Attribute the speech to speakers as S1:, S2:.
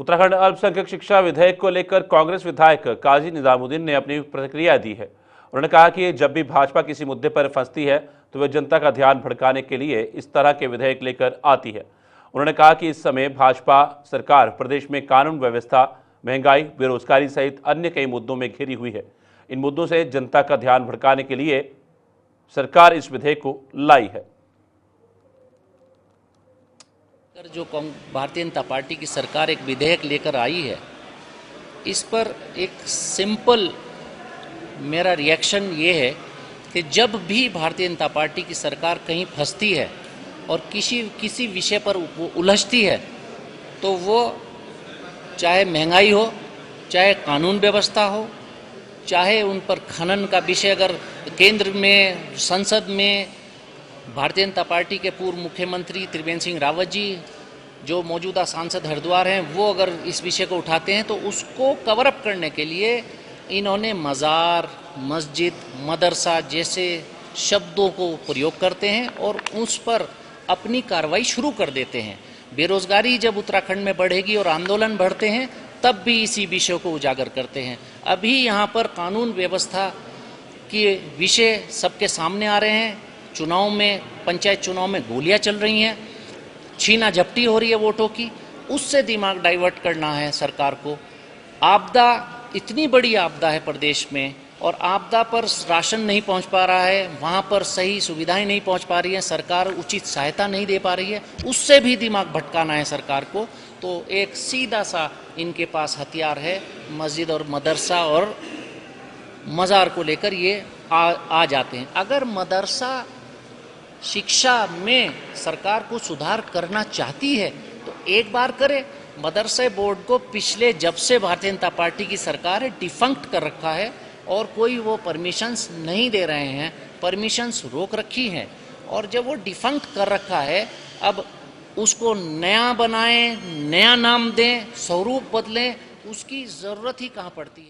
S1: उत्तराखंड अल्पसंख्यक शिक्षा विधेयक को लेकर कांग्रेस विधायक काजी निजामुद्दीन ने अपनी प्रतिक्रिया दी है। उन्होंने कहा कि जब भी भाजपा किसी मुद्दे पर फंसती है तो वह जनता का ध्यान भटकाने के लिए इस तरह के विधेयक लेकर आती है। उन्होंने कहा कि इस समय भाजपा सरकार प्रदेश में कानून व्यवस्था, महंगाई, बेरोजगारी सहित अन्य कई मुद्दों में घिरी हुई है। इन मुद्दों से जनता का ध्यान भटकाने के लिए सरकार इस विधेयक को लाई है।
S2: जो भारतीय जनता पार्टी की सरकार एक विधेयक लेकर आई है, इस पर एक सिंपल मेरा रिएक्शन ये है कि जब भी भारतीय जनता पार्टी की सरकार कहीं फंसती है और किसी विषय पर वो उलझती है तो वो चाहे महंगाई हो, चाहे कानून व्यवस्था हो, चाहे उन पर खनन का विषय अगर केंद्र में संसद में भारतीय जनता पार्टी के पूर्व मुख्यमंत्री त्रिवेंद्र सिंह रावत जी जो मौजूदा सांसद हरिद्वार हैं, वो अगर इस विषय को उठाते हैं तो उसको कवर अप करने के लिए इन्होंने मज़ार, मस्जिद, मदरसा जैसे शब्दों को प्रयोग करते हैं और उस पर अपनी कार्रवाई शुरू कर देते हैं। बेरोजगारी जब उत्तराखंड में बढ़ेगी और आंदोलन बढ़ते हैं तब भी इसी विषय को उजागर करते हैं। अभी यहाँ पर कानून व्यवस्था के विषय सबके सामने आ रहे हैं। चुनाव में, पंचायत चुनाव में गोलियां चल रही हैं, छीना झपटी हो रही है वोटों की, उससे दिमाग डाइवर्ट करना है सरकार को। आपदा, इतनी बड़ी आपदा है प्रदेश में और आपदा पर राशन नहीं पहुंच पा रहा है, वहां पर सही सुविधाएं नहीं पहुंच पा रही है, सरकार उचित सहायता नहीं दे पा रही है, उससे भी दिमाग भटकाना है सरकार को। तो एक सीधा सा इनके पास हथियार है, मस्जिद और मदरसा और मज़ार को लेकर ये आ जाते हैं। अगर मदरसा शिक्षा में सरकार को सुधार करना चाहती है तो एक बार करे। मदरसे बोर्ड को पिछले जब से भारतीय जनता पार्टी की सरकार है डिफंक्ट कर रखा है और कोई वो परमिशंस नहीं दे रहे हैं, परमिशंस रोक रखी हैं। और जब वो डिफंक्ट कर रखा है, अब उसको नया बनाएं, नया नाम दें, स्वरूप बदलें, उसकी ज़रूरत ही कहाँ पड़ती है।